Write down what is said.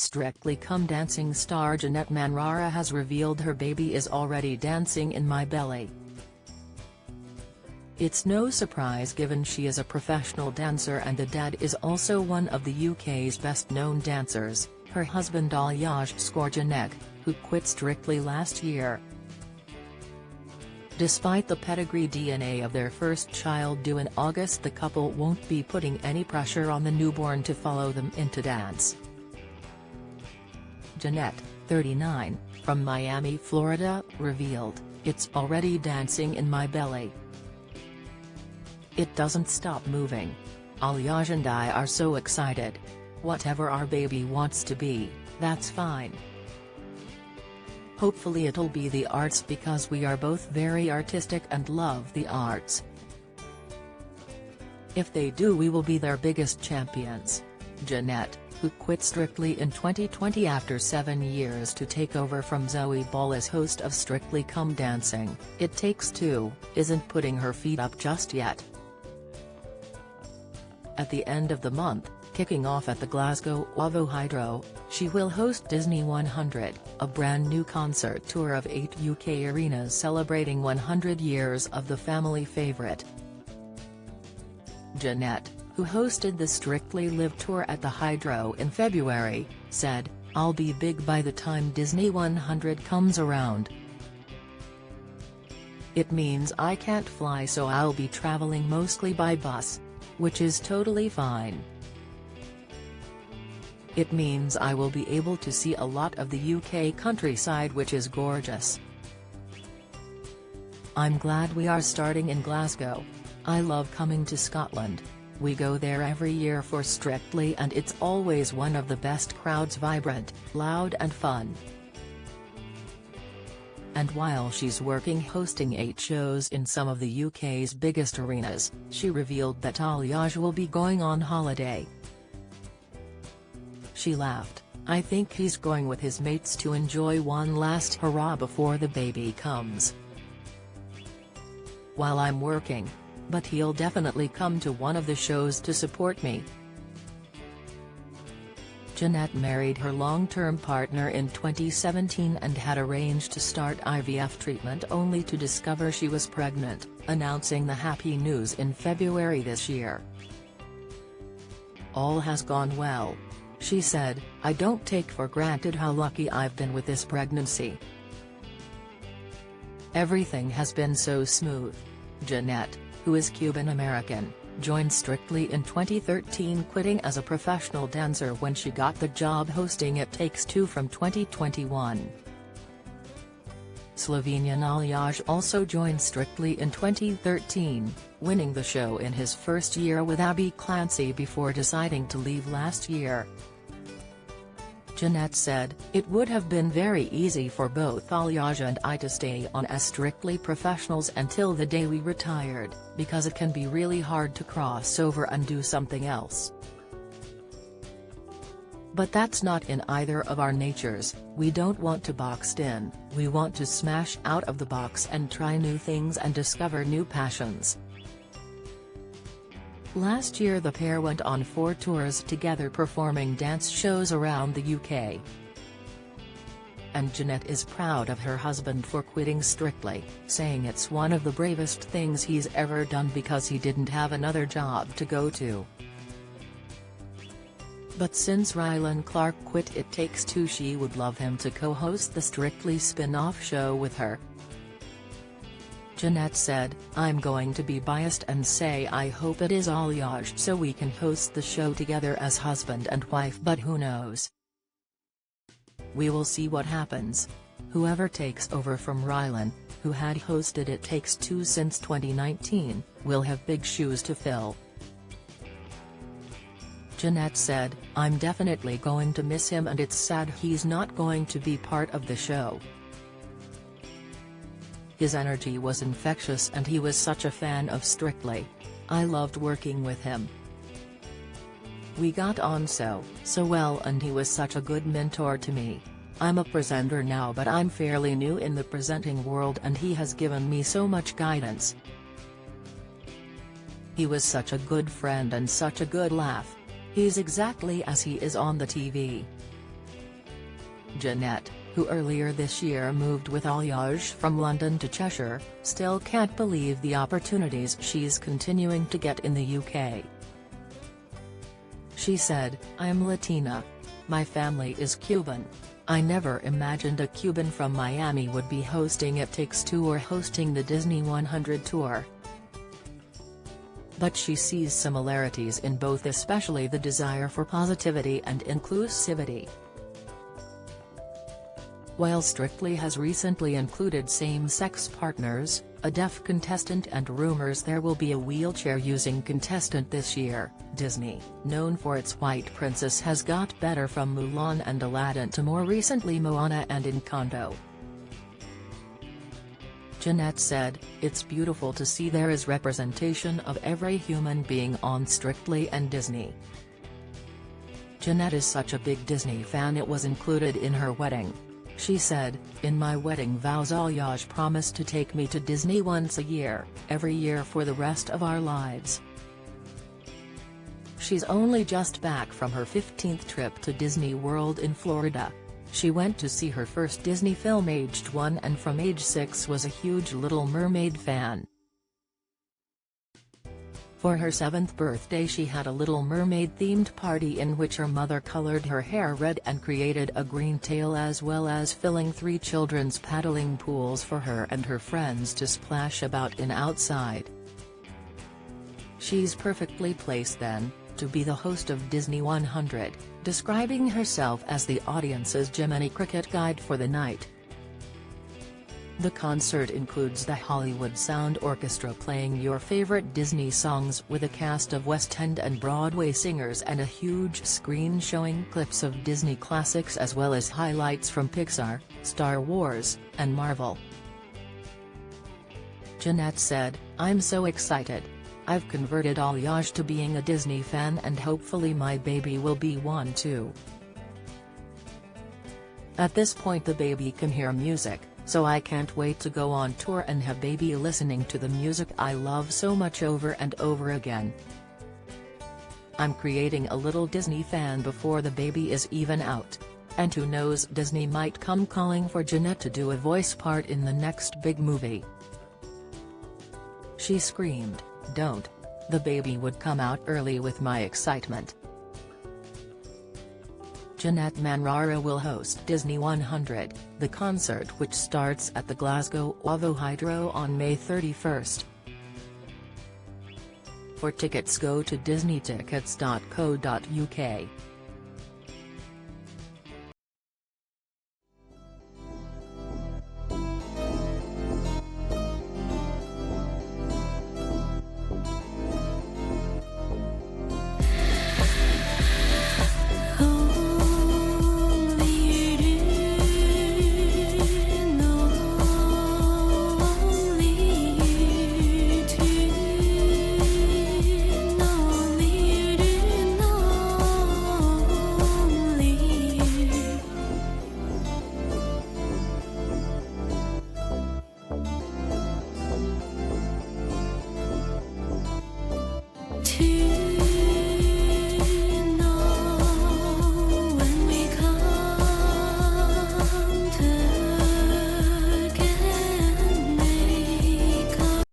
Strictly Come Dancing star Janette Manrara has revealed her baby is already dancing in my belly. It's no surprise given she is a professional dancer and the dad is also one of the UK's best-known dancers, her husband Alyaj score Janette, who quit Strictly last year. Despite the pedigree DNA of their first child due in August, the couple won't be putting any pressure on the newborn to follow them into dance. Janette, 39, from Miami, Florida, revealed, "It's already dancing in my belly. It doesn't stop moving. Alyaj and I are so excited. Whatever our baby wants to be, that's fine. Hopefully it'll be the arts because we are both very artistic and love the arts. If they do, we will be their biggest champions." Janette, who quit Strictly in 2020 after 7 years to take over from Zoe Ball as host of Strictly Come Dancing, It Takes Two, isn't putting her feet up just yet. At the end of the month, kicking off at the Glasgow OVO Hydro, she will host Disney 100, a brand new concert tour of 8 UK arenas celebrating 100 years of the family favourite. Janette, who hosted the Strictly Live tour at the Hydro in February, said, "I'll be big by the time Disney 100 comes around. It means I can't fly, so I'll be travelling mostly by bus. Which is totally fine. It means I will be able to see a lot of the UK countryside, which is gorgeous. I'm glad we are starting in Glasgow. I love coming to Scotland. We go there every year for Strictly and it's always one of the best crowds, vibrant, loud and fun." And while she's working hosting 8 shows in some of the UK's biggest arenas, she revealed that Alyaj will be going on holiday. She laughed, "I think he's going with his mates to enjoy one last hurrah before the baby comes. While I'm working. But he'll definitely come to one of the shows to support me." Janette married her long-term partner in 2017 and had arranged to start IVF treatment only to discover she was pregnant, announcing the happy news in February this year. "All has gone well," she said. "I don't take for granted how lucky I've been with this pregnancy. Everything has been so smooth." Janette, who is Cuban-American, joined Strictly in 2013, quitting as a professional dancer when she got the job hosting It Takes Two from 2021. Slovenian Alyaj also joined Strictly in 2013, winning the show in his first year with Abby Clancy before deciding to leave last year. Janette said, "It would have been very easy for both Alyaj and I to stay on as Strictly professionals until the day we retired, because it can be really hard to cross over and do something else. But that's not in either of our natures. We don't want to boxed in, we want to smash out of the box and try new things and discover new passions." Last year the pair went on 4 tours together performing dance shows around the UK. And Janette is proud of her husband for quitting Strictly, saying it's one of the bravest things he's ever done because he didn't have another job to go to. But since Rylan Clark quit It Takes Two, she would love him to co-host the Strictly spin-off show with her. Janette said, "I'm going to be biased and say I hope it is Alyaj so we can host the show together as husband and wife, but who knows? We will see what happens. Whoever takes over from Rylan, who had hosted It Takes Two since 2019, will have big shoes to fill." Janette said, "I'm definitely going to miss him and it's sad he's not going to be part of the show. His energy was infectious and he was such a fan of Strictly. I loved working with him. We got on so well and he was such a good mentor to me. I'm a presenter now but I'm fairly new in the presenting world and he has given me so much guidance. He was such a good friend and such a good laugh. He's exactly as he is on the TV." Janette, who earlier this year moved with Alyaj from London to Cheshire, still can't believe the opportunities she's continuing to get in the UK. She said, "I'm Latina. My family is Cuban. I never imagined a Cuban from Miami would be hosting It Takes Two or hosting the Disney 100 tour." But she sees similarities in both, especially the desire for positivity and inclusivity. While Strictly has recently included same-sex partners, a deaf contestant and rumors there will be a wheelchair-using contestant this year, Disney, known for its White Princess, has got better from Mulan and Aladdin to more recently Moana and Encanto. Janette said, "It's beautiful to see there is representation of every human being on Strictly and Disney." Janette is such a big Disney fan it was included in her wedding. She said, "In my wedding vows Alyaj promised to take me to Disney once a year, every year for the rest of our lives." She's only just back from her 15th trip to Disney World in Florida. She went to see her first Disney film aged 1 and from age 6 was a huge Little Mermaid fan. For her 7th birthday she had a Little Mermaid-themed party in which her mother colored her hair red and created a green tail, as well as filling 3 children's paddling pools for her and her friends to splash about in outside. She's perfectly placed then, to be the host of Disney 100, describing herself as the audience's Jiminy Cricket guide for the night. The concert includes the Hollywood Sound Orchestra playing your favorite Disney songs with a cast of West End and Broadway singers and a huge screen showing clips of Disney classics as well as highlights from Pixar, Star Wars, and Marvel. Janette said, "I'm so excited. I've converted Alyaj to being a Disney fan and hopefully my baby will be one too. At this point the baby can hear music, so I can't wait to go on tour and have baby listening to the music I love so much over and over again. I'm creating a little Disney fan before the baby is even out. And who knows, Disney might come calling for Janette to do a voice part in the next big movie." She screamed, "Don't. The baby would come out early with my excitement." Janette Manrara will host Disney 100, the concert which starts at the Glasgow OVO Hydro on May 31st. For tickets go to disneytickets.co.uk. To